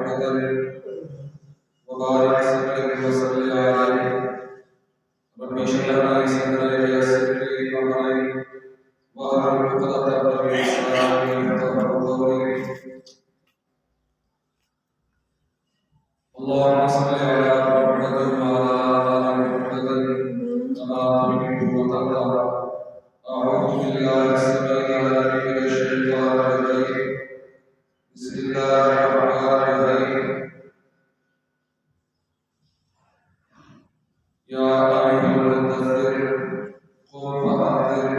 محمد وبارك وسلم عليه رب اشرح لي صدري ويسر لي امري واحلل عقدة من لساني يفقهوا قولي اللهم صل على محمد وعلى آل محمد كما تحب وترضى أعوذ بالله السميع العليم من الشيطان الرجيم بسم الله الرحمن الرحيم يا أيها المدثر قم فأنذر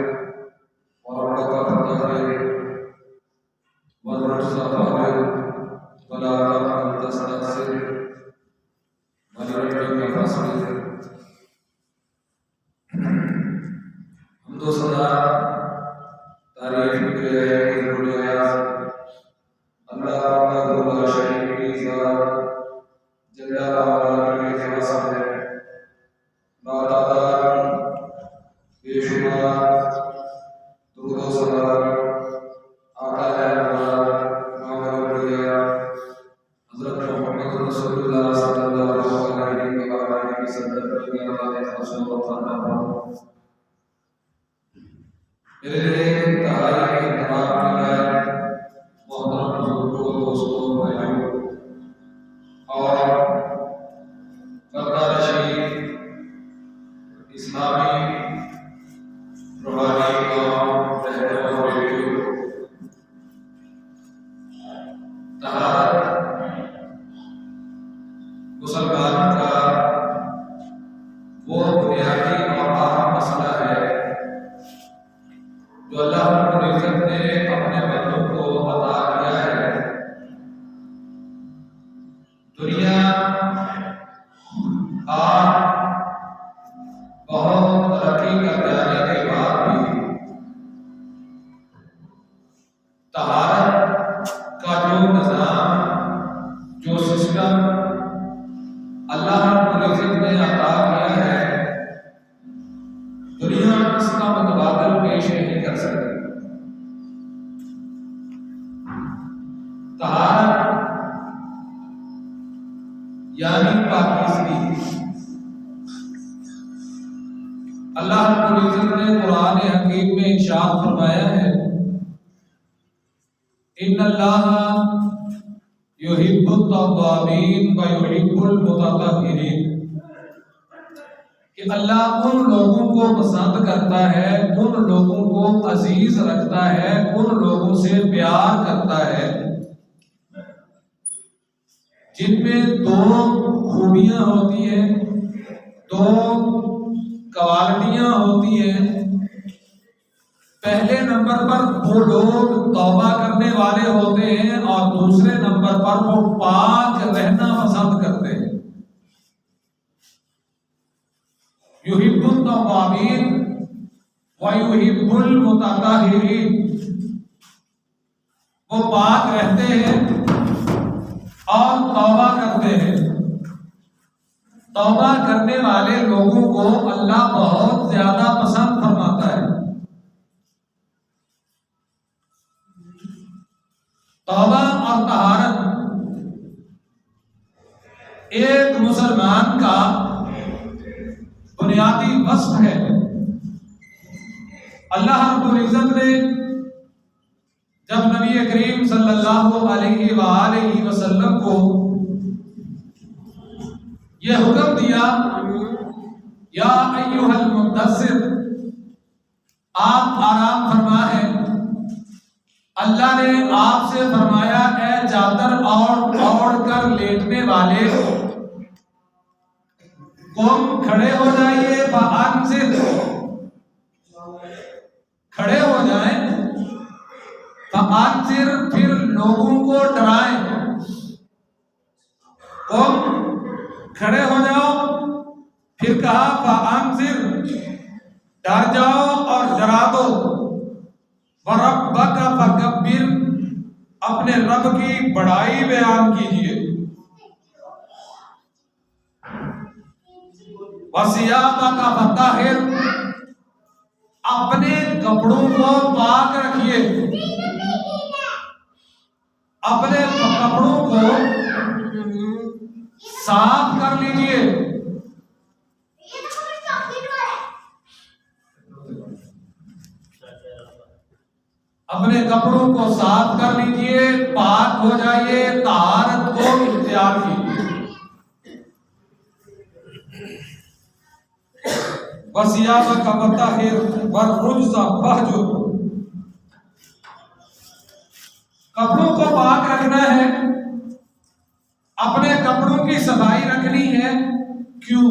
وربك فكبر والرجز فاهجر ولا تمنن تستكثر ولربك فاصبر. حمد و ثنا تعریف کے ضروریات اللہ وحدہ لا شریک کی ذات جل وعلا کے خاص ہے. تعداد بے شمار درود و سلام آقا حضرت محمد رسول اللہ صلی اللہ علیہ وآلہ وسلم میرے لیے انتہائی احترام کے لائق محترم بزرگوں دوستوں بھائیوں اور پردہ نشین اسلامی روحانی قوم بہنوں اور بیٹیوں، طہارت مسلمان کا وہ بنیادی اور اہم مسئلہ ہے جو اللہ رب العزت نے اپنے بندوں کو عطا کیا ہے. دنیا آج بہت ترقی کر جانے کے بعد بھی طہارت کا جو نظام جو سسٹم اللہ رب العزت نے عطا کیا ہے دنیا اس کا متبادل پیش نہیں کر سکتی. طہارت یعنی پاکیزگی. اللہ رب العزت نے قرآن حکیم میں ارشاد فرمایا ہے ان اللہ یحب التوابین ویحب المتطہرین، کہ اللہ ان لوگوں کو پسند کرتا ہے، ان لوگوں کو عزیز رکھتا ہے، ان لوگوں سے پیار کرتا ہے جن میں دو خوبیاں ہوتی ہیں، دو کوالٹیاں ہوتی ہیں. پہلے نمبر پر وہ لوگ توبہ کرنے والے ہوتے ہیں اور دوسرے نمبر پر وہ پاک رہنا پسند کرتے ہیں. یحب التوابین ویحب المتطہرین، وہ پاک رہتے ہیں اور توبہ کرتے ہیں. توبہ کرنے والے لوگوں کو اللہ بہت زیادہ پسند فرماتا ہے. توبہ اور طہارت ایک مسلمان کا بنیادی وصف ہے. اللہ رب العزت نے جب نبی کریم صلی اللہ علیہ وآلہ وسلم کو یہ حکم دیا یا ایھا المدثر، آپ آرام فرما ہے، اللہ نے آپ سے فرمایا اے چادر اوڑھ کر لیٹنے والے، قم کھڑے ہو جائیے، فانذر کھڑے ہو جائیں، فانذر پھر لوگوں کو ڈرائیں. قم کھڑے ہو جاؤ، پھر کہا فانذر ڈر جاؤ اور ڈرا دو. وَرَبَّكَ فَكَبِّرْ اپنے رب کی بڑائی بیان کیجئے. وَثِيَابَكَ فَطَهِّرْ اپنے کپڑوں کو پاک رکھیے، اپنے کپڑوں کو صاف کر لیجئے۔ اپنے کپڑوں کو صاف کر لیجئے، پاک ہو جائیے، طہارت کو اختیار کیجیے۔ وَثِيَابَكَ فَطَهِّرْ وَالرُّجْزَ فَاهْجُرْ۔ کپڑوں کو پاک رکھنا ہے، اپنے کپڑوں کی صفائی رکھنی ہے۔ کیوں؟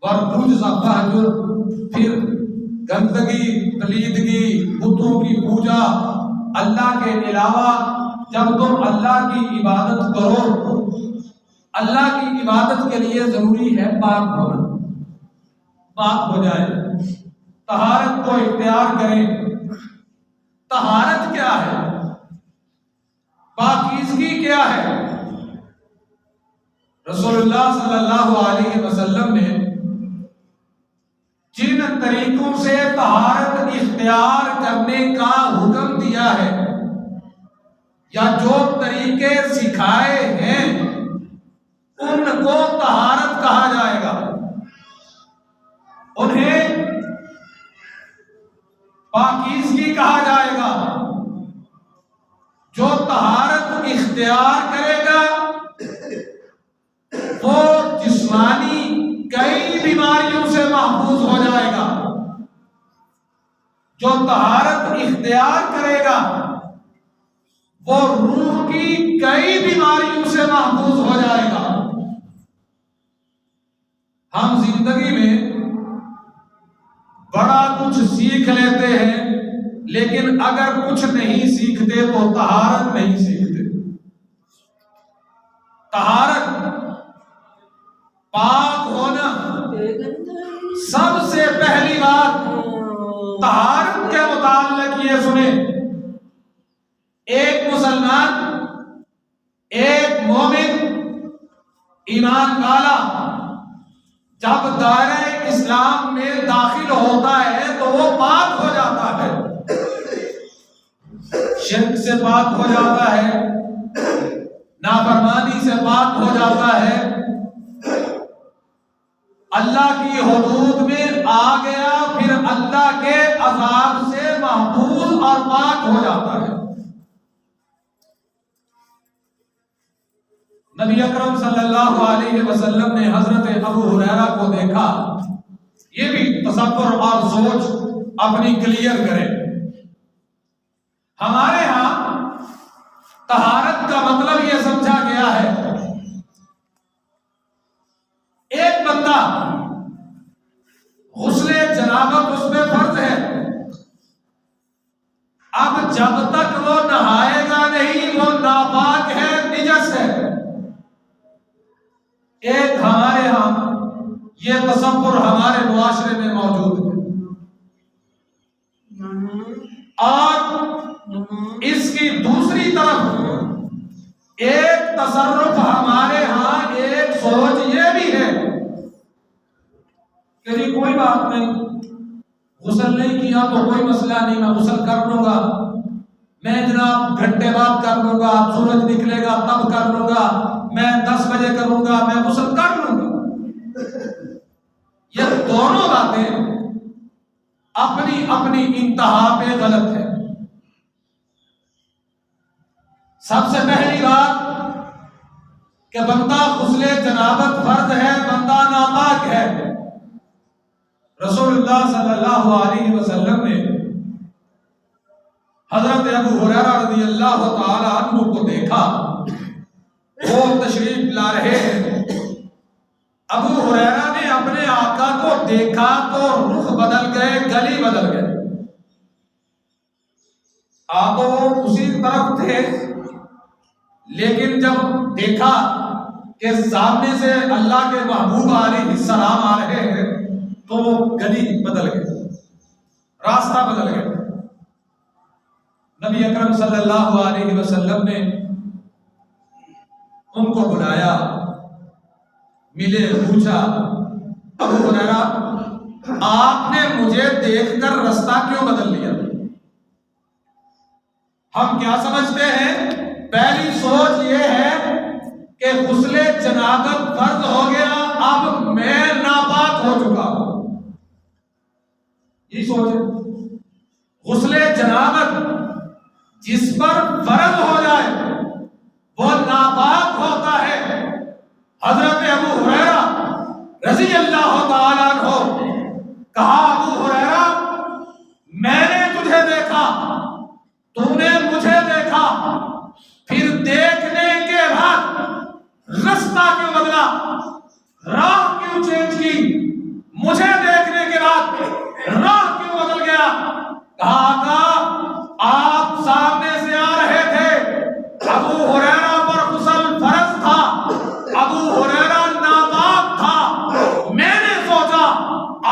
وَالرُّجْزَ فَاهْجُرْ، پھر گندگی، پلیدگی، بتوں کی پوجا، اللہ کے علاوہ جب تم اللہ کی عبادت کرو، اللہ کی عبادت کے لیے ضروری ہے پاک ہونا، پاک ہو جائے، طہارت کو اختیار کریں۔ طہارت کیا ہے؟ پاکیزگی کیا ہے؟ رسول اللہ صلی اللہ علیہ وسلم نے جن طریقوں سے طہارت اختیار کرنے کا حکم دیا ہے یا جو طریقے سکھائے ہیں ان کو طہارت کہا جائے گا۔ انہیں پاکیزگی کہا جائے گا۔ جو طہارت اختیار کرے گا وہ جسمانی کئی بیماریوں سے محفوظ ہو جائے گا۔ جو طہارت اختیار کرے گا وہ روح کی کئی بیماریوں سے محفوظ ہو جائے گا۔ ہم زندگی میں بڑا کچھ سیکھ لیتے ہیں لیکن اگر کچھ نہیں سیکھتے تو طہارت نہیں سیکھتے۔ طہارت، پاک ہونا، سب سے پہلی بات طہارت کے متعلق یہ سنیں، ایک مسلمان، ایک مومن، ایمان والا جب دائرہ اسلام میں داخل ہوتا ہے تو وہ پاک ہو جاتا ہے، شرک سے پاک ہو جاتا ہے، نافرمانی سے پاک ہو جاتا ہے، اللہ کی حدود میں آ گیا، پھر اللہ کے عذاب سے محفوظ اور پاک ہو جاتا ہے۔ نبی اکرم صلی اللہ علیہ وسلم نے حضرت ابو ہریرہ کو دیکھا۔ یہ بھی تصور اور سوچ اپنی کلیئر کریں۔ ہمارے ہاں طہارت کا مطلب یہ سمجھا گیا ہے ایک بندہ غسل جنابت اس میں فرض ہے، اب جب تک وہ نہائے گا نہیں وہ ناپاک ہے، نجس ہے۔ ایک ہمارے ہاں یہ تصور ہمارے معاشرے میں موجود ہے، اور اس کی دوسری طرف ایک تصرف ہمارے ہاں، ایک سوچ یہ بھی ہے کہ جی کوئی بات نہیں، غسل نہیں کیا تو کوئی مسئلہ نہیں، میں غسل کر لوں گا، میں جناب گھنٹے بعد کر لوں گا، سورج نکلے گا تب کر لوں گا، میں 10 بجے کروں گا، میں غسل کر لوں گا۔ یہ دونوں باتیں اپنی اپنی انتہا پہ غلط ہے۔ سب سے پہلی بات کہ بندہ غسل جنابت فرض ہے، بندہ ناپاک ہے۔ رسول اللہ صلی اللہ علیہ وسلم نے حضرت ابو ہریرہ رضی اللہ تعالی عنہ کو دیکھا، وہ تشریف لا رہے ہیں۔ ابو ہریرہ نے اپنے آقا کو دیکھا تو رخ بدل گئے، گلی بدل گئے۔ تو وہ اسی طرف تھے، لیکن جب دیکھا کہ سامنے سے اللہ کے محبوب علیہ السلام آ رہے ہیں تو وہ گلی بدل گئے، راستہ بدل گئے۔ نبی اکرم صلی اللہ علیہ وسلم نے ان کو بلایا، ملے، پوچھا، ابو ہریرہ آپ نے مجھے دیکھ کر رستہ کیوں بدل لیا؟ ہم کیا سمجھتے ہیں؟ پہلی سوچ یہ ہے کہ غسل جنابت فرض ہو گیا، اب میں ناپاک ہو چکا ہوں. یہ سوچیں، غسل جنابت جس پر فرض ہو جائے وہ ناپاک ہوتا ہے. حضرت ابو ہریرہ رضی اللہ تعالیٰ عنہ کہا، ابو ہریرہ میں نے تجھے دیکھا، تو نے مجھے دیکھا، پھر دیکھنے کے بعد رستہ کیوں بدلا، راہ کیوں چینج کی، مجھے دیکھنے کے بعد راہ کیوں بدل گیا؟ کہا آقا آپ سامنے سے آ رہے تھے، ابو ہریرہ پر غسل فرض تھا، ابو ہریرہ ناپاک تھا، میں نے سوچا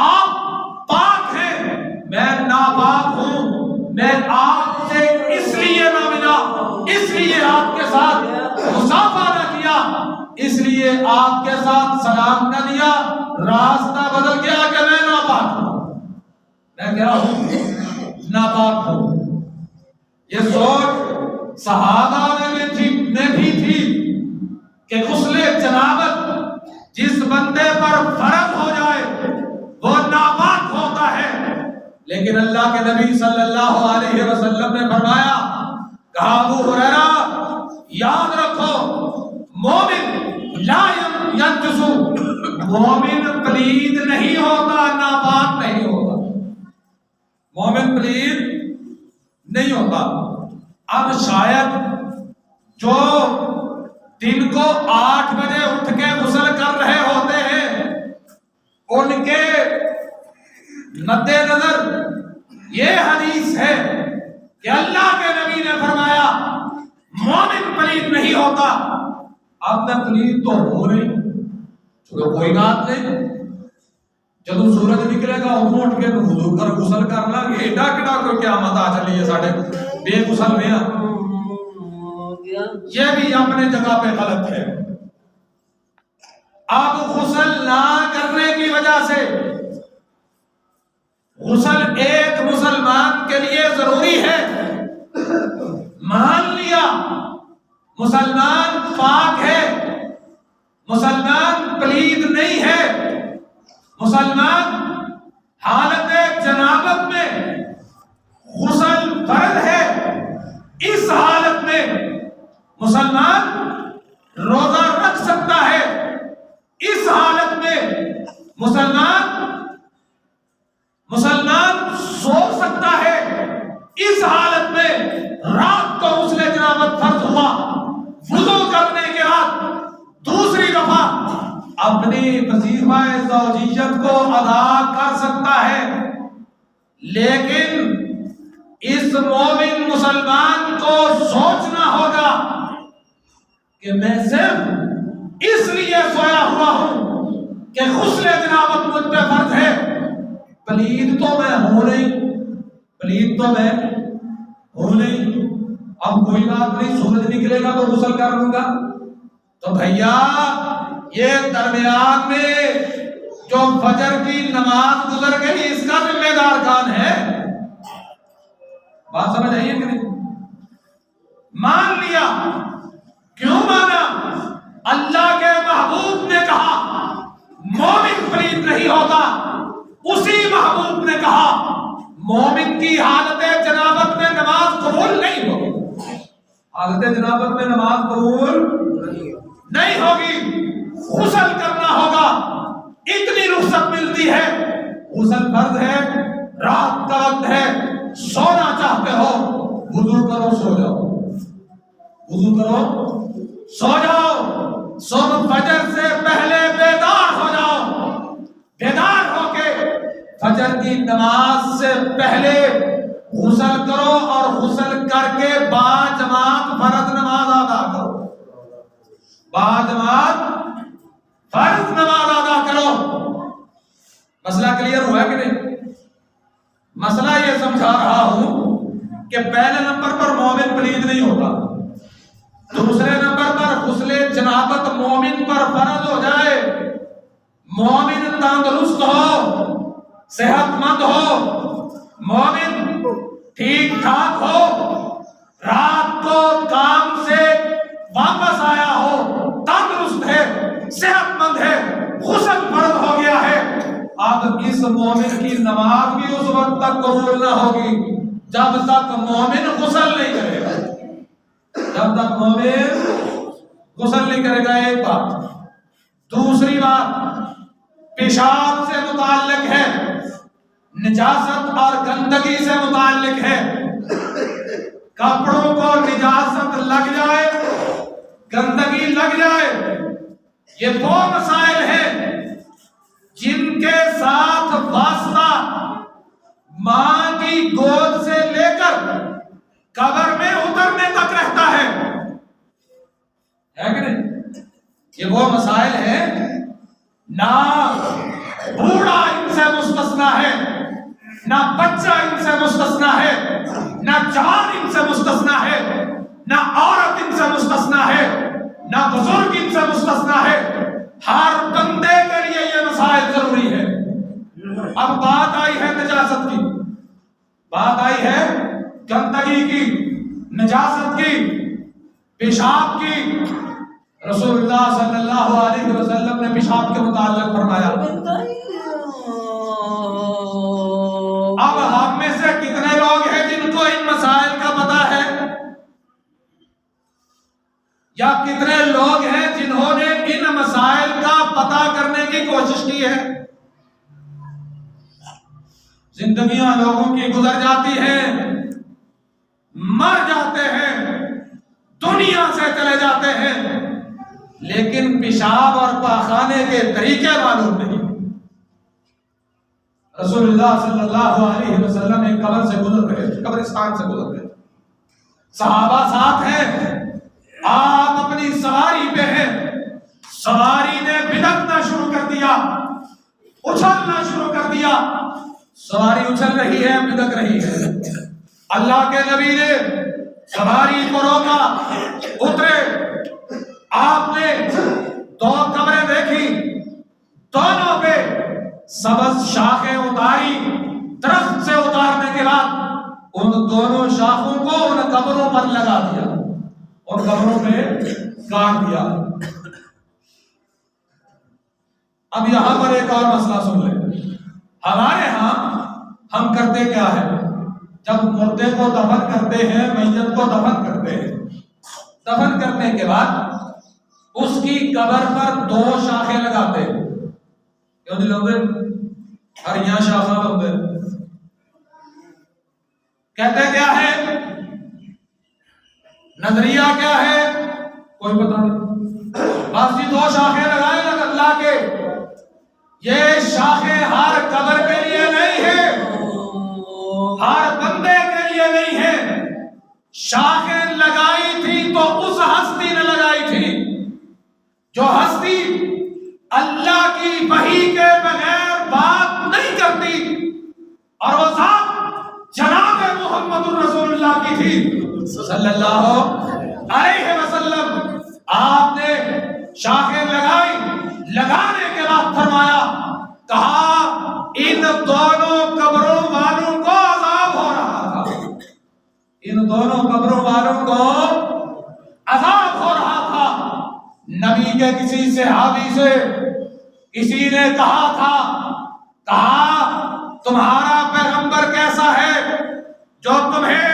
آپ پاک ہیں، میں ناپاک ہوں، میں آپ سے اس لیے نہ ملا، اس لیے آپ کے ساتھ مصافحہ نہ کیا، اس لیے آپ کے ساتھ سلام نہ دیا، راستہ بدل گیا کہ میں ناپاک ہوں. میں کیا ہوں؟ ناپاک ہوں. یہ سوچ صحابہ میں بھی تھی کہ غسل جنابت جس بندے پر فرض ہو جائے وہ ناپاک ہوتا ہے. لیکن اللہ کے نبی صلی اللہ علیہ وسلم نے فرمایا، کہا ابو ہریرہ یاد رکھو، مومن لا ينجس، مومن پلید نہیں ہوتا، ناپاک نہیں ہوتا، مومن پلید نہیں ہوتا. اب شاید جو دن کو 8 بجے اٹھ کے غسل کر رہے ہوتے ہیں ان کے مد نظر یہ حدیث ہے کہ اللہ کے نبی نے فرمایا مومن پلید نہیں ہوتا. اب میں پلید تو ہوں نہیں، چلو کوئی بات نہیں، جب سورج نکلے گا ادھر اٹھ کے وضو کر غسل کر لاں گے، ایڈا کیڑا کوئی قیامت آ چلی ہے ساڈے بے غسل میں. یہ بھی اپنے جگہ پہ غلط ہے. اب غسل نہ کرنے کی وجہ سے، غسل ایک مسلمان کے لیے ضروری ہے، مان لیا مسلمان پاک ہے، مسلمان پلید نہیں ہے، مسلمان حالت جنابت میں غسل فرض ہے، اس حالت میں مسلمان روزہ رکھ سکتا ہے، اس حالت میں مسلمان سو سکتا ہے، اس حالت میں رات کو غسل جنابت فرض ہوا، وضو کرنے کے بعد دوسری دفعہ اپنی وظیفہ زوجیت کو ادا کر سکتا ہے. لیکن اس مومن مسلمان کو سوچنا ہوگا کہ میں صرف اس لیے سویا ہوا ہوں کہ غسل جنابت مجھ پہ فرض ہے، پلید تو میں ہوں نہیں، پلید تو میں ہوں نہیں. اب کوئی بات نہیں، سورج نکلے گا تو غسل کر لوں گا. تو بھیا یہ درمیان میں جو فجر کی نماز گزر گئی اس کا ذمہ دار کون ہے؟ بات سمجھ آئی ہے کہ نہیں؟ مان لیا. کیوں مانا؟ اللہ کے محبوب نے کہا مومن پلید نہیں ہوتا، اسی محبوب نے کہا مومن کی حالت جنابت میں نماز قبول نہیں ہوگی، حالت جنابت میں نماز قبول نہیں ہوگی، غسل کرنا ہوگا. اتنی رخصت ملتی ہے، غسل فرض ہے، رات کا وقت ہے، سونا چاہتے ہو وضو کرو سو جاؤ، وضو کرو سو جاؤ، صبح فجر سے پہلے بیدار ہو جاؤ، بیدار ہو کے فجر کی نماز سے پہلے غسل کرو اور غسل کر کے با جماعت فرض نماز ادا کرو، با جماعت فرض نماز ادا کرو. مسئلہ کلیئر ہوا کہ نہیں؟ مسئلہ یہ سمجھا رہا ہوں کہ پہلے نمبر پر مومن پلید نہیں ہوتا، دوسرے نمبر پر غسل جنابت مومن پر فرض ہو جائے، مومن تندرست ہو، صحت مند ہو، مومن ٹھیک ٹھاک ہو، رات کو کام سے واپس آیا ہو، تندرست ہے، اس مومن کی نماز بھی اس وقت تک قبول نہ ہوگی جب تک مومن غسل نہیں کرے گا، جب تک مومن غسل نہیں کرے گا۔ ایک بات۔ دوسری بات پیشاب سے متعلق ہے، نجاست اور گندگی سے متعلق ہے۔ کپڑوں کو نجاست لگ جائے، گندگی لگ جائے، یہ وہ مسائل ہیں جن کے ساتھ واسطہ ماں کی گود سے لے کر قبر میں اترنے تک رہتا ہے کہ نہیں؟ یہ وہ مسائل ہیں، نہ بوڑھا ان سے مستثنا ہے، نہ بچہ ان سے مستثنا ہے، نہ جوان ان سے مستثنا ہے، نہ عورت ان سے مستثنا ہے، نہ بزرگ ان سے مستثنا ہے۔ ہر بندے کے لیے یہ مسائل ضروری ہے۔ اب بات آئی ہے نجاست کی، بات آئی ہے گندگی کی، نجاست کی، پیشاب کی۔ رسول اللہ صلی اللہ علیہ وسلم نے پیشاب کے متعلق فرمایا۔ اب ہم میں سے کتنے لوگ ہیں جن کو ان مسائل کا پتہ ہے، یا کتنے لوگ ہیں جنہوں نے ان مسائل کا پتہ کرنے کی کوشش کی ہے؟ زندگیاں لوگوں کی گزر جاتی ہیں، مر جاتے ہیں، دنیا سے چلے جاتے ہیں، لیکن پیشاب اور پاخانے کے طریقے معلوم نہیں۔ رسول اللہ صلی اللہ علیہ وسلم ایک قبر سے گزر رہے تھے، قبرستان سے گزر رہے تھے، صحابہ ساتھ ہیں، آپ اپنی سواری پہ ہیں، سواری نے بھٹکنا شروع کر دیا، اچھلنا شروع کر دیا، سواری اچھل رہی ہے، بھٹک رہی ہے۔ اللہ کے نبی نے سواری کو روکا، اترے، آپ نے دو قبریں دیکھی، دونوں پہ سبز شاخیں اتاری، درخت سے اتارنے کے بعد ان دونوں شاخوں کو ان قبروں پر لگا دیا، ان قبروں پہ کاٹ دیا۔ اب یہاں پر ایک اور مسئلہ سن لیں۔ ہمارے ہاں ہم کرتے کیا ہے؟ جب مردے کو دفن کرتے ہیں، میت کو دفن کرتے ہیں، دفن کرنے کے بعد اس کی قبر پر دو شاخیں لگاتے ہیں۔ کیوں نہیں لوگ ہر یہاں شاخہ لوگ کہتے کیا ہے؟ نظریہ کیا ہے؟ کوئی پتہ نہیں، بس یہ دو شاخیں لگائے لگ اللہ کے۔ یہ شاخیں ہر قبر کے لیے نہیں ہے، ہر بندے کے لیے نہیں ہے۔ شاخیں لگائی تھی تو اس ہستی نے لگائی تھی جو ہستی اللہ کی وحی کے بغیر بات نہیں کرتی، اور وہ ذات جناب محمد الرسول اللہ کی تھی صلی اللہ علیہ وسلم۔ آپ نے شاخیں لگائی، لگانے کے بعد فرمایا، کہا ان دونوں قبروں والوں کو عذاب ہو رہا تھا، ان دونوں قبروں والوں کو عذاب ہو رہا تھا۔ نبی کے کسی صحابی سے کسی نے کہا تھا، کہا تمہارا پیغمبر کیسا ہے جو تمہیں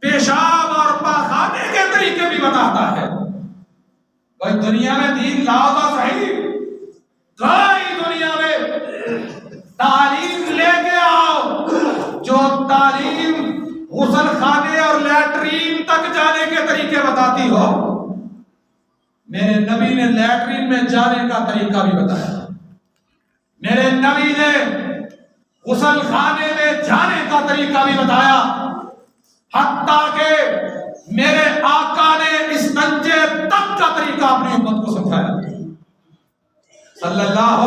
پیشاب اور پاخانے کے طریقے بھی بتاتا ہے؟ کوئی دنیا میں دین لاؤ تو صحیح، کوئی دنیا میں تعلیم لے کے آؤ جو تعلیم غسل خانے اور لیٹرین تک جانے کے طریقے بتاتی ہو۔ میرے نبی نے لیٹرین میں جانے کا طریقہ بھی بتایا، میرے نبی نے غسل خانے میں جانے کا طریقہ بھی بتایا، حتیٰ کہ میرے آقا نے استنجے تک کا طریقہ اپنی امت کو سمجھایا صلی اللہ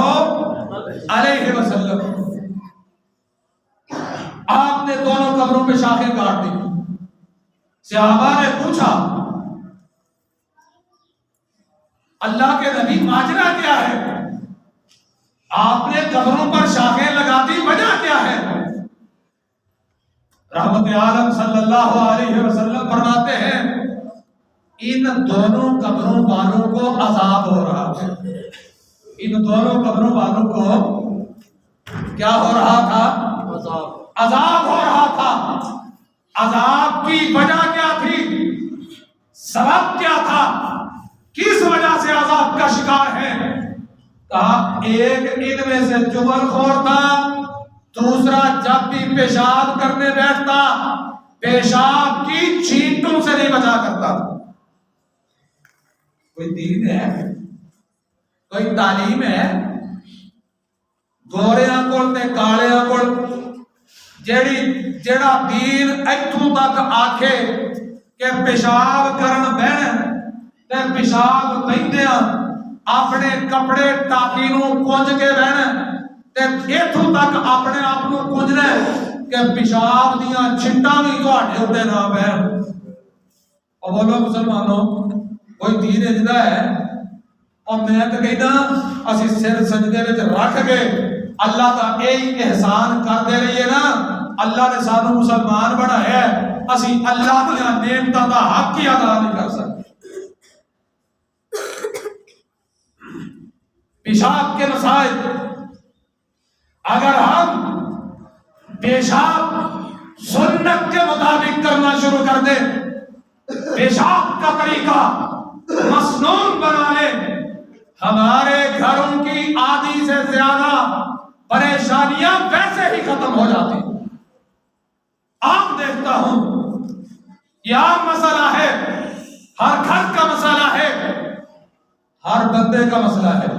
علیہ وسلم۔ آپ نے دونوں قبروں پہ شاخیں کاٹ دی۔ صحابہ نے پوچھا، اللہ کے نبی ماجرا کیا ہے؟ آپ نے قبروں پر شاخیں لگا دی، وجہ کیا ہے؟ رحمت عالم صلی اللہ علیہ وسلم فرماتے ہیں، ان دونوں قبروں والوں کو عذاب ہو رہا ہے، ان دونوں قبروں والوں کو کیا ہو رہا تھا؟ عذاب ہو رہا تھا۔ عذاب کی وجہ کیا تھی؟ سبب کیا تھا؟ کس وجہ سے عذاب کا شکار ہے؟ کہا ایک ان میں سے چغل خور تھا، دوسرا جب بھی پیشاب کرنے بیٹھتا پیشاب کی چھینٹوں سے نہیں بچا کرتا۔ کوئی دین ہے، کوئی تعلیم ہے؟ گوریاں کول تے کالیاں کول جیڑا دین ایتھوں تک آکھے کہ پیشاب کرن بہن تے پیشاب پہندیاں اپنے کپڑے ٹاکی نو کنج کے بہن تے ایتھوں تک اپنے آپ نو کنجنا کہ پیشاب دیاں چھٹاں بھی تہاڈے اوتے نہ پہن۔ اور بولو مسلمانوں کوئی دین اجدا ہے؟ اور میں تو کہنا اسی سر سجدے وچ رکھ کے اللہ کا یہی احسان کر دے رہی ہے نا، اللہ نے سانو مسلمان بنایا ہے، اسی اللہ کی نعمتاں دا حق ہی ادا نہیں کر سکتے۔ پیشاب کے مسائل، اگر ہم پیشاب سنت کے مطابق کرنا شروع کر دیں، پیشاب کا طریقہ مسنون بنا لیں، ہمارے گھروں کی آدھی سے زیادہ پریشانیاں ویسے ہی ختم ہو جاتی۔ آپ دیکھتا ہوں یہ عام مسئلہ ہے، ہر گھر کا مسئلہ ہے، ہر بندے کا مسئلہ ہے۔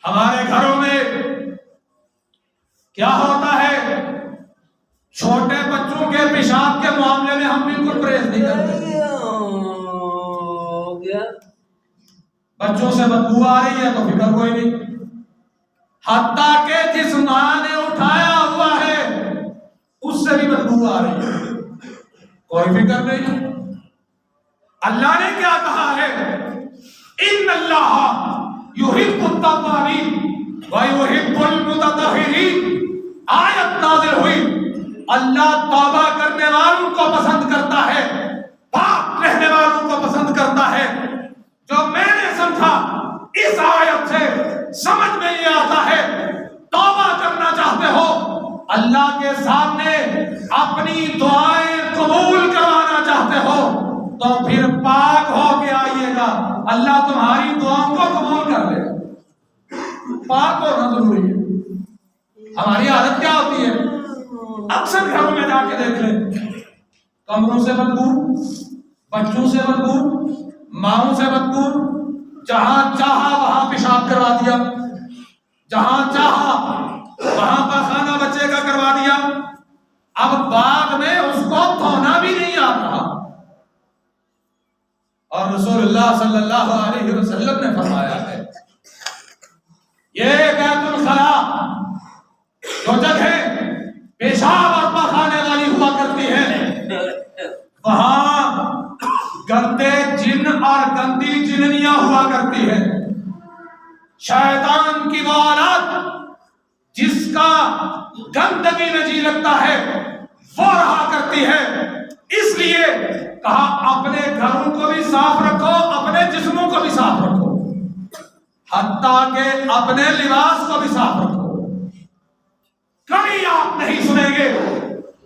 ہمارے گھروں میں کیا ہوتا ہے؟ چھوٹے بچوں کے پیشاب کے معاملے میں ہم بالکل پرہیز نہیں کرتے۔ بچوں سے بدبو آ رہی ہے تو فکر کوئی نہیں، حتیٰ کہ جس ماں نے اٹھایا ہوا ہے اس سے بھی بدبو آ رہی ہے، کوئی فکر نہیں۔ اللہ نے کیا کہا ہے؟ ان اللہ یحب التوابین ویحب المتطہرین، آیت نازل ہوئی، اللہ توبہ کرنے والوں کو پسند کرتا ہے، پاک رہنے والوں کو پسند کرتا ہے۔ جو میں نے سمجھا اس آیت سے سمجھ میں یہ آتا ہے، توبہ کرنا چاہتے ہو، اللہ کے سامنے اپنی دعائیں قبول کروانا چاہتے ہو تو پھر پاک ہو کے آئیے گا، اللہ تمہاری دعاؤں کو قبول کر لے گا۔ پاک ہونا ضروری ہے۔ ہماری حالت کیا ہوتی ہے؟ اکثر گھروں میں جا کے دیکھ لیں، کمروں سے بدبو، بچوں سے بدبو، ماؤں سے بدبو، جہاں چاہا وہاں پیشاب کروا دیا، جہاں چاہا وہاں پاخانہ بچے کا کروا دیا، اب بعد میں اس کو دھونا بھی نہیں آ رہا۔ اور رسول اللہ صلی اللہ علیہ وسلم نے فرمایا ہے یہ بیت الخلاء جو جگہ پیشاب اور پاخانے والی ہوا کرتی ہے وہاں گندے جن اور گندی جننیاں ہوا کرتی ہے، شیطان کی وہ اولاد جس کا گندگی میں جی لگتا ہے وہ رہا کرتی ہے۔ اس لیے کہا اپنے گھروں کو بھی صاف رکھو، اپنے جسموں کو بھی صاف رکھو، حتیٰ کہ اپنے لباس کو بھی صاف رکھو۔ کبھی آپ نہیں سنیں گے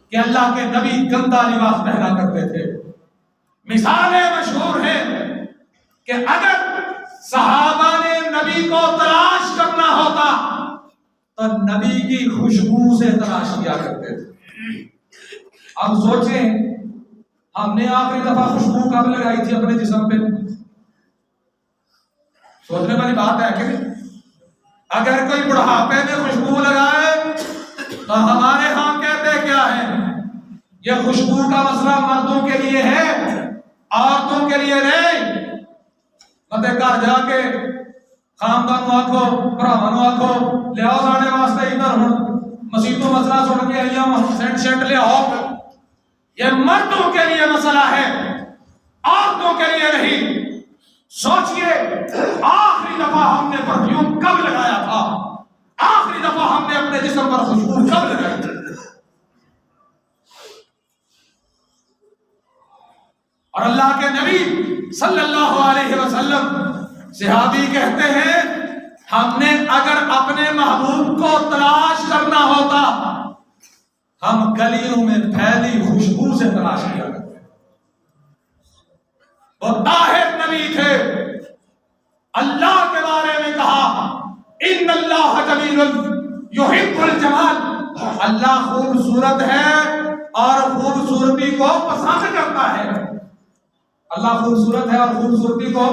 کہ اللہ کے نبی گندا لباس پہنا کرتے تھے۔ مثالیں مشہور ہیں کہ اگر صحابہ نے نبی کو تلاش کرنا ہوتا تو نبی کی خوشبو سے تلاش کیا کرتے تھے۔ اب سوچیں ہم نے آخری دفعہ خوشبو کب لگائی تھی اپنے جسم پہ؟ سوچنے والی بات ہے کہ اگر کوئی بڑھاپے میں خوشبو لگائے تو ہمارے ہاں کہتے کیا ہے؟ یہ خوشبو کا مسئلہ مردوں کے لیے ہے، عورتوں کے لیے نہیں۔ مطلب گھر جا کے خاندان آکھو، بھراواں آکھو لیاؤ ساڈے واسطے ادھر ہن مسیتوں مسئلہ سن کے آئیے سینٹ شینٹ لیاؤ، یہ مردوں کے لیے مسئلہ ہے، عورتوں کے لیے نہیں۔ سوچئے آخری دفعہ ہم نے پرفیوم کب لگایا تھا؟ آخری دفعہ ہم نے اپنے جسم پر خوشبو کب لگائی تھی؟ اور اللہ کے نبی صلی اللہ علیہ وسلم صحابی کہتے ہیں ہم نے اگر اپنے محبوب کو تلاش کرنا ہوتا ہم گلیوں میں پھیلی خوشبو سے تلاش کیا کرتے. وہ طاہر نبی تھے. اللہ کے بارے میں کہا ان اللہ جمیل یحب الجمال. اللہ خوبصورت ہے اور خوبصورتی کو پسند کرتا ہے. اللہ خوبصورت ہے اور خوبصورتی کو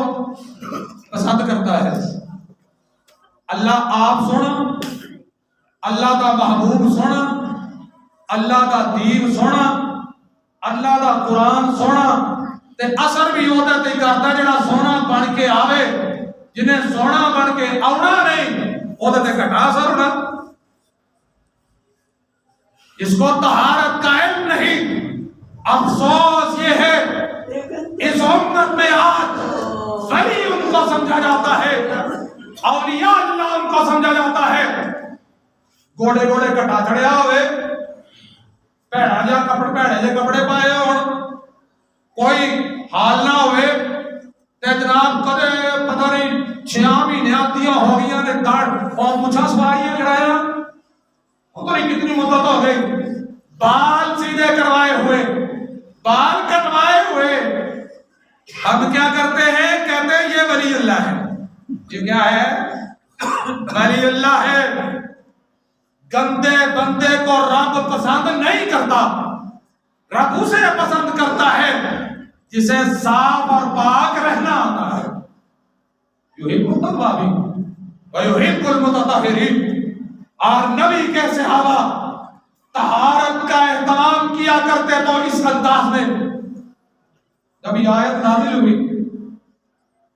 پسند کرتا ہے. اللہ آپ سونا, اللہ کا محبوب سونا, اللہ کا دین سونا, اللہ کا قرآن سونا تے اثر بھی ہوتا تے کرتا جڑا سونا بن کے آوے. جنہیں سونا بن کے آنا نہیں وہ تے گھٹا اثر ہونا. جس کو طہارت کا علم نہیں, افسوس یہ ہے اس امت میں آج ولی ان کو سمجھا جاتا ہے, اولیاء اللہ ان کو سمجھا جاتا ہے. گوڑے گوڑے کٹا چڑھیا ہوئے, بھڑے جے کپڑے پائے ہون, کوئی حال نہ ہوئے تے جناب کدے پتہ نہیں 6 مہینے آتیاں ہو گیا نے داڑ اور مچھا سواریاں چڑھایا, پتہ نہیں کتنی مدت ہو گئی, بال سیدھے کروائے ہوئے, بال کٹوائے ہوئے. ہم کیا کرتے ہیں, کہتے ہیں یہ ولی اللہ ہے. یہ کیا ہے؟ ولی اللہ ہے. گندے بندے کو رب پسند نہیں کرتا, رب اسے پسند کرتا ہے جسے صاف اور پاک رہنا آتا ہے. یحب التوابین ویحب المتطہرین. اور نبی کے صحابہ طہارت کا اہتمام کیا کرتے تو اس انداز میں. جب یہ آیت نازل ہوئی,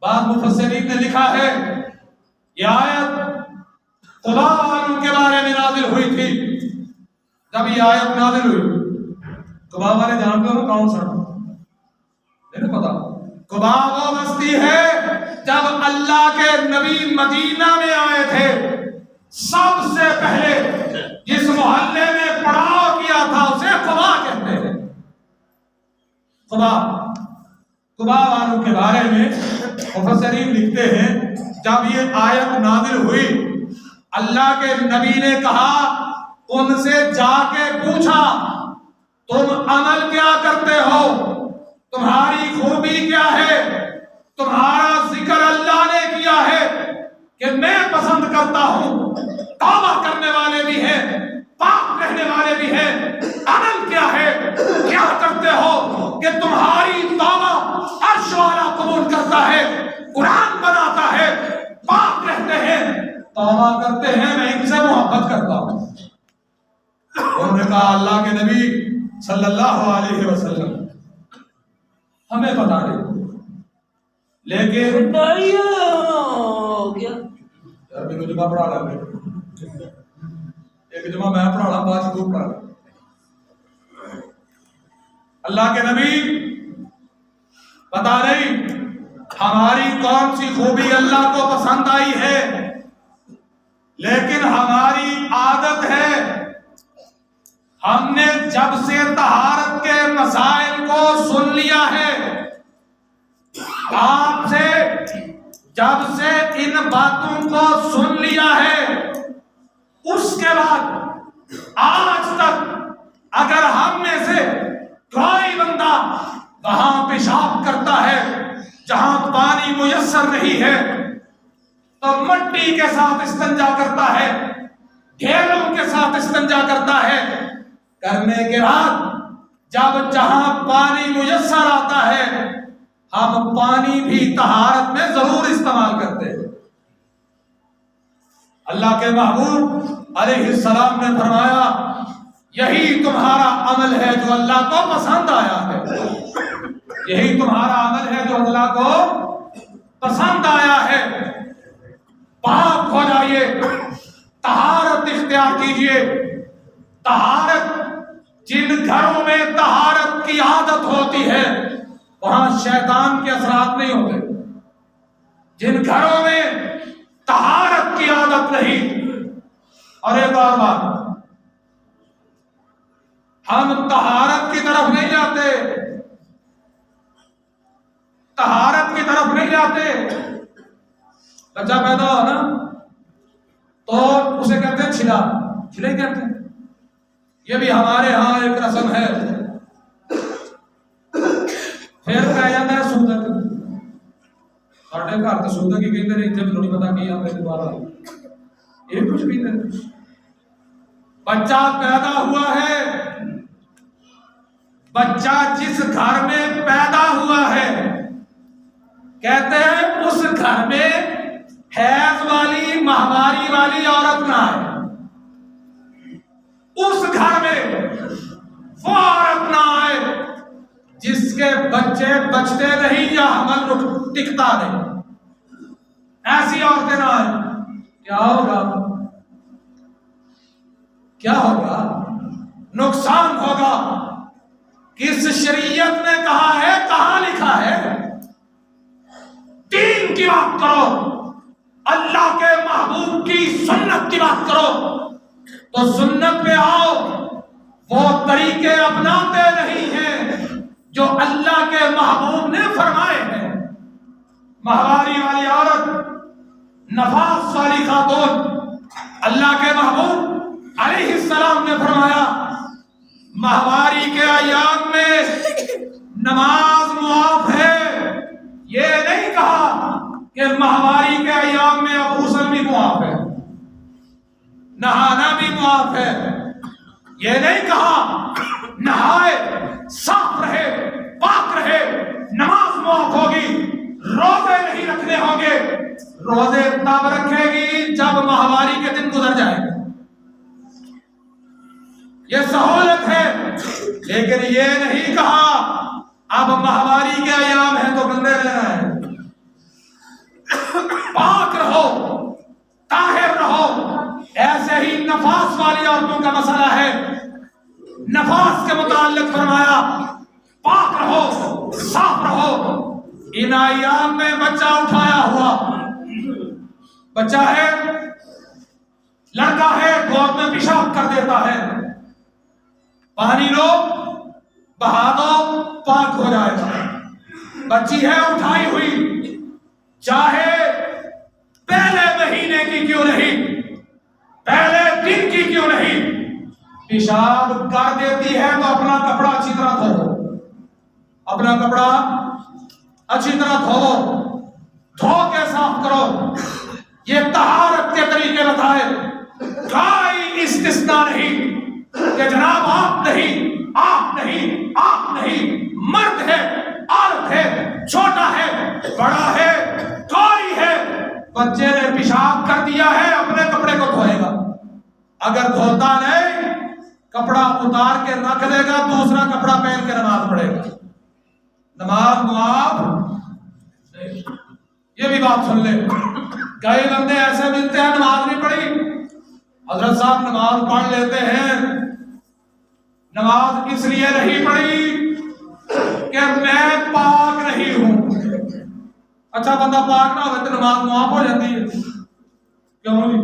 بعض مفسرین نے لکھا ہے یہ آیت خدا والوں کے بارے میں نازل ہوئی تھی. جب یہ آیت نازل ہوئی, قبا والے جانتے ہو کون سا؟ نہیں پتا. قبا وہ بستی ہے جب اللہ کے نبی مدینہ میں آئے تھے, سب سے پہلے جس محلے میں پڑاؤ کیا تھا اسے قبا کہتے ہیں. قبا والوں کے بارے میں مفسرین لکھتے ہیں جب یہ آیت نازل ہوئی, اللہ کے نبی نے کہا ان سے جا کے پوچھا تم عمل کیا کرتے ہو, تمہاری خوبی کیا ہے, تمہارا ذکر اللہ نے کیا ہے کہ میں پسند کرتا ہوں, توبہ کرنے والے بھی ہیں, پاک رہنے والے بھی ہیں. عمل کیا ہے, کیا کرتے ہو کہ تمہاری توبہ عرش والا قبول کرتا ہے, قرآن بناتا ہے, پاک رہتے ہیں, توبہ کرتے ہیں, میں ان سے محبت کرتا ہوں. انہوں نے کہا اللہ کے نبی صلی اللہ علیہ وسلم ہمیں بتا دیں, لیکن یار میرے جمعہ پڑھا رہا ہے, ایک جمعہ میں پڑھا رہا, بعد تو پڑھا رہا. اللہ کے نبی بتا نہیں ہماری کون سی خوبی اللہ کو پسند آئی ہے, لیکن ہماری عادت ہے ہم نے جب سے طہارت کے مسائل کو سن لیا ہے, آپ سے جب سے ان باتوں کو سن لیا ہے, اس کے بعد آج تک اگر ہم میں سے کوئی بندہ وہاں پیشاب کرتا ہے جہاں پانی میسر نہیں ہے تو مٹی کے ساتھ استنجا کرتا ہے, ڈھیلوں کے ساتھ استنجا کرتا ہے. کرنے کے بعد جب جہاں پانی میسر آتا ہے ہم پانی بھی طہارت میں ضرور استعمال کرتے ہیں. اللہ کے محبوب علیہ السلام نے فرمایا یہی تمہارا عمل ہے جو اللہ کو پسند آیا ہے, یہی تمہارا عمل ہے جو اللہ کو پسند آیا ہے. پاک ہو جائیے, طہارت اختیار کیجئے. طہارت, جن گھروں میں طہارت کی عادت ہوتی ہے وہاں شیطان کے اثرات نہیں ہوتے. جن گھروں میں طہارت کی عادت نہیں. اور ایک اور بات, ہم طہارت کی طرف نہیں جاتے, طہارت کی طرف نہیں جاتے. بچہ پیدا ہو نا تو اسے کہتے ہیں چھلا، چھلا ہی کہتے ہیں. یہ بھی ہمارے ہاں ایک رسم ہے. پھر کہہ جاتا ہے سودک. ساڈے گھر تو سودک ہی کہتے ہیں، اتنے نہیں پتا کی آتے دوبارہ یہ کچھ بھی نہیں. بچہ پیدا ہوا ہے، بچہ جس گھر میں پیدا ہوا ہے کہتے ہیں اس گھر میں حیض والی ماہواری والی عورت نہ آئے. اس گھر میں وہ عورت نہ آئے جس کے بچے بچتے نہیں یا حمل ٹکتا نہیں. ایسی عورتیں نہ آئے. کیا ہوگا؟ کیا ہوگا؟ نقصان ہوگا. کس شریعت نے کہا ہے؟ کہاں لکھا ہے؟ دین کی بات کرو، اللہ کے محبوب کی سنت کی بات کرو تو سنت پہ آؤ. وہ طریقے اپناتے نہیں ہیں جو اللہ کے محبوب نے فرمائے ہیں. ماہواری والی عورت، نفاس والی خاتون، اللہ کے محبوب علیہ السلام نے فرمایا ماہواری کے ایام میں نماز معاف ہے. یہ نہیں کہا کہ ماہواری کے ایام میں غسل بھی معاف ہے، نہانا بھی معاف ہے. یہ نہیں کہا نہائے صاف رہے پاک رہے نماز معاف ہوگی، روزے نہیں رکھنے ہوں گے. روزے تب رکھے گی جب ماہواری کے دن گزر جائے گا. یہ سہولت ہے. لیکن یہ نہیں کہا اب ماہواری کے ایام ہیں تو گندے رہنا ہے. پاک رہو، طاہر رہو. ایسے ہی نفاس والی عورتوں کا مسئلہ ہے. نفاس کے متعلق فرمایا پاک رہو، صاف رہو. ان ایام میں بچہ اٹھایا ہوا بچہ ہے، لڑکا ہے، گود میں پیشاب کر دیتا ہے، پانی لو بہا دو پاک ہو جائے گا. بچی ہے اٹھائی ہوئی، چاہے پہلے مہینے کی کیوں نہیں، پہلے دن کی کیوں نہیں، پیشاب کر دیتی ہے تو اپنا کپڑا اچھی طرح دھو، اپنا کپڑا اچھی طرح دھو کے صاف کرو. یہ طہارت کے طریقے بتائے. کوئی استثناء نہیں کہ جناب آپ نہیں، آپ نہیں، آپ نہیں. مرد ہے، عورت ہے، چھوٹا ہے، بڑا ہے، کوئی ہے، بچے نے پیشاب کر دیا ہے اپنے کپڑے کو دھوئے گا. اگر دھوتا نہیں کپڑا اتار کے رکھ دے گا، دوسرا کپڑا پہن کے نماز پڑھے گا. نماز معاف. یہ بھی بات سن لے. کئی بندے ایسے ملتے ہیں نماز نہیں پڑھی. حضرت صاحب نماز پڑھ لیتے ہیں، نماز اس لیے نہیں پڑھی کہ میں پاک نہیں ہوں. اچھا بندہ پاک نہ ہو تو نماز معاف ہو جاتی ہے. کیوں نہیں؟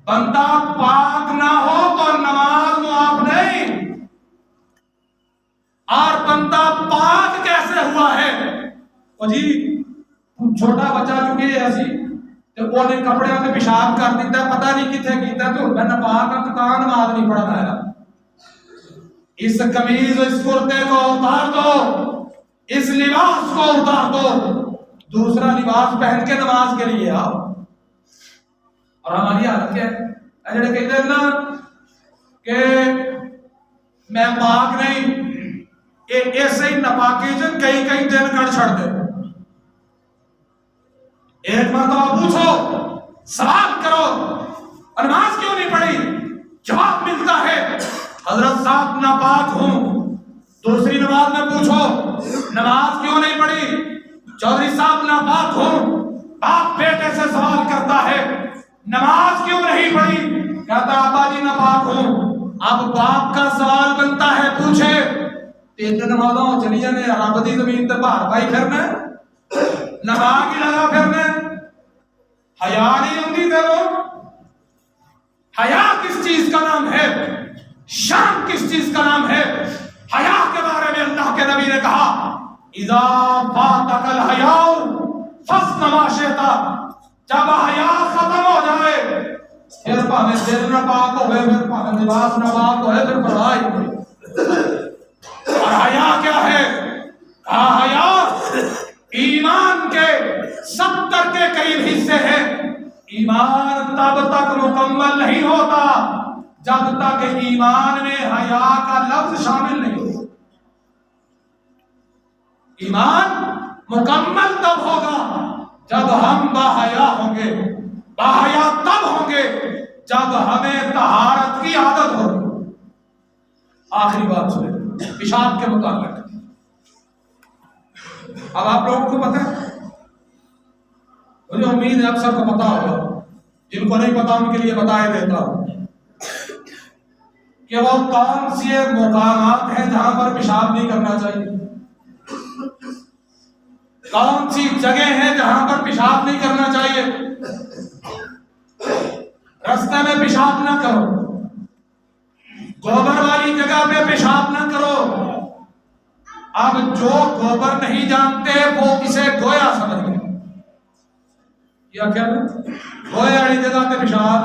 بندہ پاک نہ ہو تو نماز معاف نہیں. اور بندہ پاک کیسے ہوا ہے؟ او جی چھوٹا بچہ چونکہ ایسی تو وہ نے کپڑے میں پیشاب کر دیتا ہے، پتہ نہیں کتنے کیتا تو میں ناپاک ہوں تو کہاں نماز نہیں پڑھنا ہے. اس قمیض اس کرتے کو اتار دو، اس لباس کو اتار دو، دوسرا لباس پہن کے نماز کے لیے آؤ. اور ہماری حالت کیا ہے؟ جڑے کہتے ہیں نا کہ میں پاک نہیں، ایسے ہی ناپاکی جو کئی دن کر چھڑ دے. ایک مرتبہ پوچھو، سوال کرو نماز کیوں نہیں پڑھی، جواب ملتا ہے حضرت صاحب ناپاک ہوں. دوسری نماز میں پوچھو نماز کیوں نہیں پڑھی، چودھری صاحب ناپاک ہوں. باپ بیٹے سے سوال کرتا ہے نماز کیوں نہیں پڑھی، کہتا ابا جی ناپاک ہوں. اب باپ کا سوال بنتا ہے پوچھے تین نمازوں چلی جانے رب دی زمین تے باہر پائی پھرنا، نماز کی لگا پھرنا، حیا نہیں ہوندی تیرو. حیا کس چیز کا نام ہے، شرم کس چیز کا نام ہے؟ حیا کے بارے میں اللہ کے نبی نے کہا اذا فاتک الحیاء فاصنع ما شئت. جب حیا ختم ہو جائے پھر پاوے دل ناپاک ہوئے پھر پاوے لباس ناپاک ہوئے پھر پرواہ ہی نہیں۔ اور حیا کیا ہے؟ حیا ایمان کے 70 کے قریب حصے ہیں۔ ایمان تب تک مکمل نہیں ہوتا جب تک ایمان میں حیا کا لفظ شامل نہیں ہو۔ ایمان مکمل تب ہوگا جب ہم باحیا ہوں گے، باحیا تب ہوں گے جب ہمیں طہارت کی عادت ہوگی۔ آخری بات سنیں پیشاب کے متعلق۔ اب آپ لوگوں کو پتہ ہے، مجھے امید ہے اکثر کو پتا ہوگا، جن کو نہیں پتا ان کے لیے بتائے دیتا ہوں کہ وہ کون سی مقامات ہیں جہاں پر پیشاب نہیں کرنا چاہیے، کون سی جگہ ہیں جہاں پر پیشاب نہیں کرنا چاہیے۔ راستے میں پیشاب نہ کرو، گوبر والی جگہ پہ پیشاب نہ کرو۔ اب جو گوبر نہیں جانتے وہ اسے گویا سمجھ گئے، یا کیا گویا والی جگہ پہ پیشاب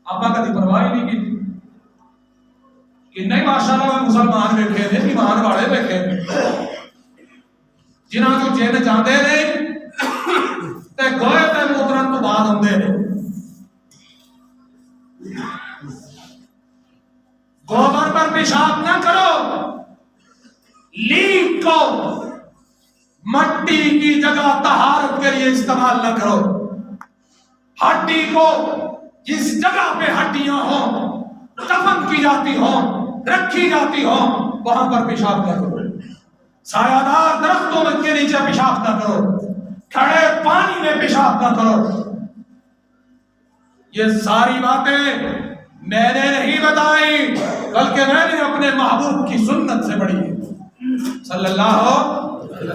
آپ کبھی پرواہ نہیں کی کہ نہیں؟ ماشاءاللہ میں مسلمان بیٹھے تھے، ایمان والے بیٹھے تھے جنہاں کو جن جاندے نہیں تے گوئے تے موترن تو بعد ہوندے نے۔ گوبر پر پیشاب نہ کرو، لیک کو مٹی کی جگہ طہارت کے لیے استعمال نہ کرو۔ ہڈی کو جس جگہ پہ ہڈیاں ہوں، دفن کی جاتی ہوں، رکھی جاتی ہوں، وہاں پر پیشاب نہ کرو۔ سایہ دار درختوں کے نیچے پیشاب نہ کرو، کھڑے پانی میں پیشاب نہ کرو۔ یہ ساری باتیں میں نے نہیں بتائی بلکہ میں نے اپنے محبوب کی سنت سے پڑھی ہے صلی اللہ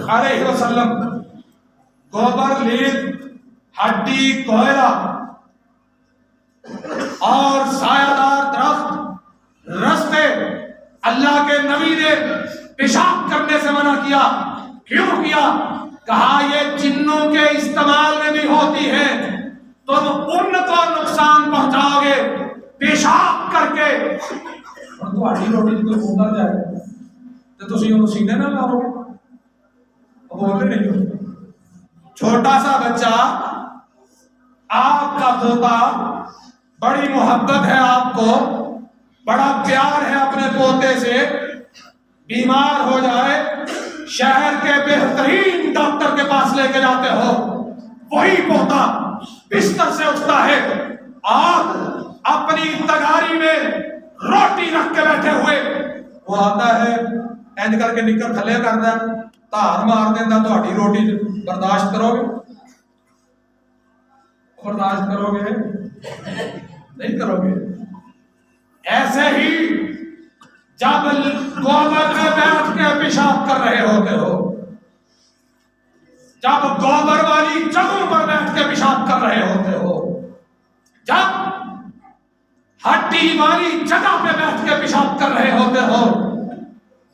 علیہ وسلم۔ گوبر، لیت، ہڈی، کوئلہ اور سایہ دار درخت، رستے، اللہ کے نبی نے پیشاب کرنے سے منع کیا۔ کیوں کیا؟ کہا یہ جنوں کے استعمال میں بھی ہوتی ہے، تم ان کو نقصان پہنچاؤ گے پیشاب کر کے۔ اور تمہاری روٹی کوئی اتر جائے تو تسی انہوں سینے نہ لاؤ گے، بولتے نہیں ہو۔ چھوٹا سا بچہ آپ کا پوتا، بڑی محبت ہے آپ کو، بڑا پیار ہے اپنے پوتے سے، بیمار ہو جائے شہر کے بہترین ڈاکٹر کے پاس لے کے جاتے ہو، وہی پوتا بستر سے اٹھتا ہے اور اپنی تگاری میں روٹی رکھ کے بیٹھے ہوئے وہ آتا ہے، اینج کر کے نکر تھلے کر دیں، تار مار دینا، تہاڈی روٹی برداشت کرو گے؟ برداشت کرو گے؟ نہیں کرو گے۔ ایسے ہی جب گوبر میں بیٹھ کے پیشاب کر رہے ہوتے ہو، جب گوبر والی جگہوں پر بیٹھ کے پیشاب کر رہے ہوتے ہو، جب ہڈی والی جگہ پہ بیٹھ کے پیشاب کر رہے ہوتے ہو،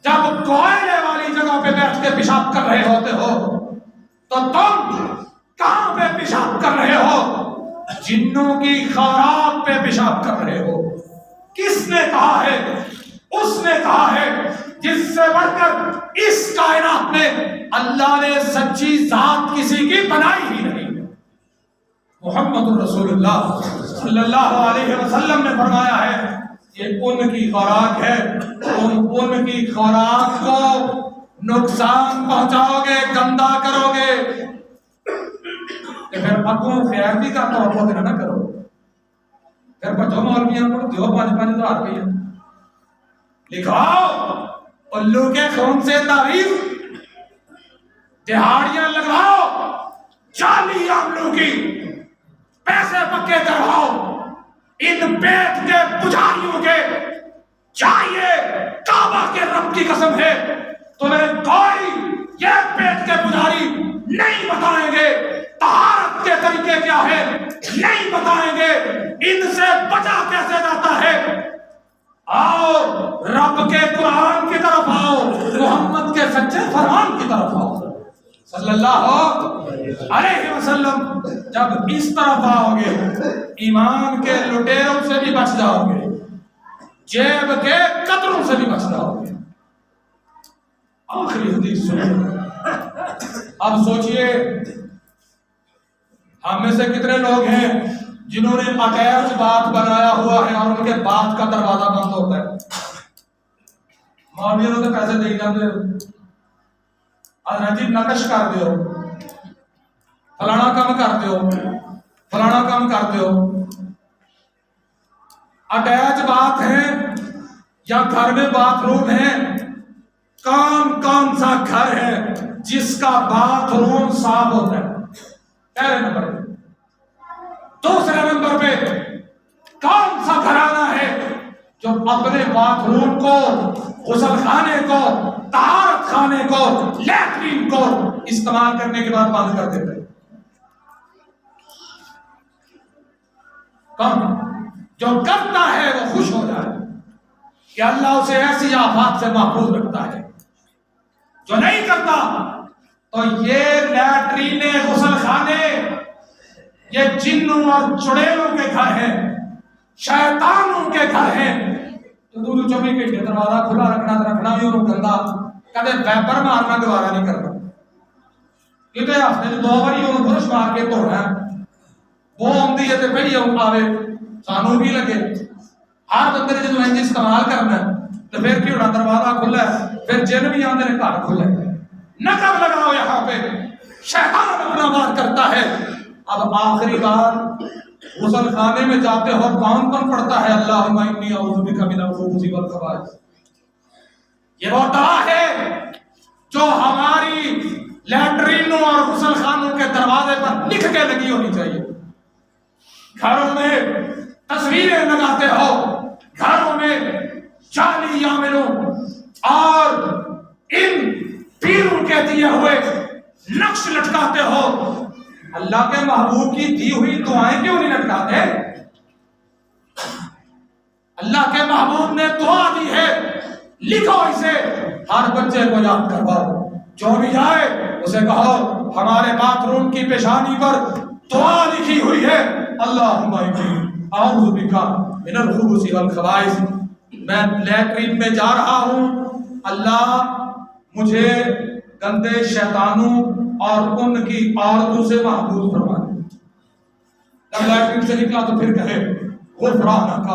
جب کوئلے والی جگہ پہ بیٹھ کے پیشاب کر رہے ہوتے ہو، تو تم کہاں پہ پیشاب کر رہے ہو؟ جنوں کی خوراک پہ پیشاب کر رہے ہو۔ کس نے کہا ہے؟ اس نے کہا ہے جس سے بڑھ کر اس کائنات میں اللہ نے سچی ذات کسی کی بنائی ہی نہیں۔ محمد رسول اللہ صلی اللہ علیہ وسلم نے فرمایا ہے یہ ان کی خوراک ہے، تم ان کی خوراک کو نقصان پہنچاؤ گے، گندا کرو گے، کہ پھر اگوں خیر بھی کا توقع نہ کرو، پھر بچوں مولویاں کو دیو 5-5 ہزار روپیہ لکھواؤ، الو کے خون سے تعریف، دہاڑیاں لگاؤ، جعلی عملوں کی پیسے پکے کرواؤ، ان پیٹ کے پجاریوں کے چاہیے کعبہ کے رب کی قسم ہے تمہیں کوئی یہ پیٹ کے پجاری نہیں بتائیں گے طہارت کے طریقے کیا ہے، نہیں بتائیں گے ان سے بچا کیسے جاتا ہے۔ آؤ رب کے قرآن کی طرف آؤ، محمد کے سچے فرمان کی طرف آؤ۔ صلی اللہ علیہ وسلم جب اس طرف آؤ گے ایمان کے لٹیروں سے بھی بچ جاؤ گے، جیب کے قطروں سے بھی بچ جاؤ گے۔ آخری حدیث سنو۔ اب سوچئے ہم میں سے کتنے لوگ ہیں جنہوں نے اٹیچ باتھ بنایا ہوا ہے اور ان کے باتھ کا دروازہ بند ہوتا ہے۔ مولویوں کے پیسے دے جاتے حضرت جی نقش کر دیو، فلانا کام کر دیو، فلانا کام کر دیو۔ اٹیچ باتھ ہے یا گھر میں باتھ روم ہے؟ کون کون سا گھر ہے جس کا باتھ روم صاف ہوتا ہے؟ پہلے نمبر پہ۔ دوسرے نمبر پہ کون سا گھرانہ ہے جو اپنے باتھ روم کو، غسل خانے کو، طہارت خانے کو، لیٹرین کو استعمال کرنے کے بعد بند کر دیتا ہے؟ کون؟ جو کرتا ہے وہ خوش ہو جائے کہ اللہ اسے ایسی آفات سے محفوظ رکھتا ہے۔ جو نہیں کرتا تو یہ لیٹرینے، غسل خانے یہ جنوں اور چڑیلوں کے گھر ہیں، شیطانوں کے گھر ہیں۔ تو دو 24 گھنٹے دروازہ کھلا رکھنا بھی انہوں گندا کدے ویپر مارنا دوبارہ نہیں کرنا، کیونکہ ہفتے جو 2 باری انہوں برش مار کے دھونا ہے، وہ آمدی ہے تو پھر یہ آوے سانوں بھی لگے۔ ہر بندے نے جو انج استعمال کرنا ہے تو پھر کیوں نہ دروازہ کھلا ہے، پھر جن بھی آندے نے گھر کھلا ہے۔ نقب لگاؤ یہاں پہ، شیطان اپنا وار کرتا ہے۔ اب آخری بار غسل خانے میں جاتے ہو کون کون پڑھتا ہے اللہم انی اعوذ بک من الخبث والخبائث؟ یہ وہ دعا ہے جو ہماری لیٹرینوں اور غسل خانوں کے دروازے پر لکھ کے لگی ہونی چاہیے۔ گھروں میں تصویریں لگاتے ہو، گھروں میں جعلی عاملوں اور ان پیروں کے دیے ہوئے نقش لٹکاتے ہو، اللہ کے محبوب کی دی ہوئی دعائیں کیوں نہیں لٹکاتے؟ اللہ کے محبوب نے دعا دی ہے، لکھو اسے، ہر بچے کو یاد کرواؤ، جو بھی جائے اسے کہو ہمارے باتھ روم کی پیشانی پر دعا لکھی ہوئی ہے، اللہم انی اعوذ بک من الخبث والخبائث۔ میں لیٹرین میں جا رہا ہوں، اللہ مجھے گندے شیطانوں اور ان کی عورتوں سے محفوظ فرما دے۔ جب لیٹرین سے نکلا تو پھر کہے غفرانک،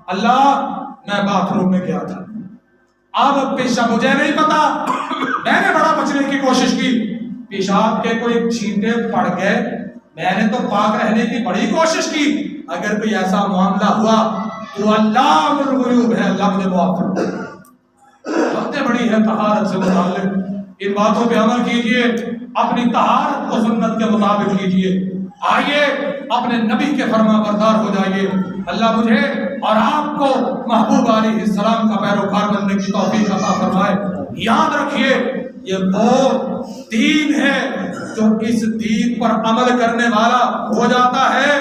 اللہ میں باتھ روم میں گیا تھا، اب پیشاب مجھے نہیں پتا، میں نے بڑا بچنے کی کوشش کی، پیشاب کے کوئی چھینٹے پڑ گئے، میں نے تو پاک رہنے کی بڑی کوشش کی، اگر کوئی ایسا معاملہ ہوا تو اللہ الغیوب ہے، اللہ مجھے معاف فرمائے۔ باتیں بڑی ہے طہارت سے متعلق، ان باتوں پہ عمل کیجئے، اپنی طہارت کو سنت کے مطابق کیجئے، آئیے اپنے نبی کے فرما بردار ہو جائیے۔ اللہ مجھے اور آپ کو محبوب علیہ السلام کا پیروکار بننے کی توفیق عطا فرمائے۔ یاد رکھیے یہ وہ دین ہے جو اس دین پر عمل کرنے والا ہو جاتا ہے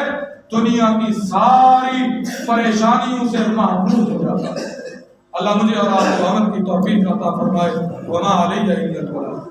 دنیا کی ساری پریشانیوں سے محفوظ ہو جاتا ہے۔ اللہ مجھے اور آپ کو عمل کی توفیق عطا فرمائے۔ وما علیہ الا البلاغ۔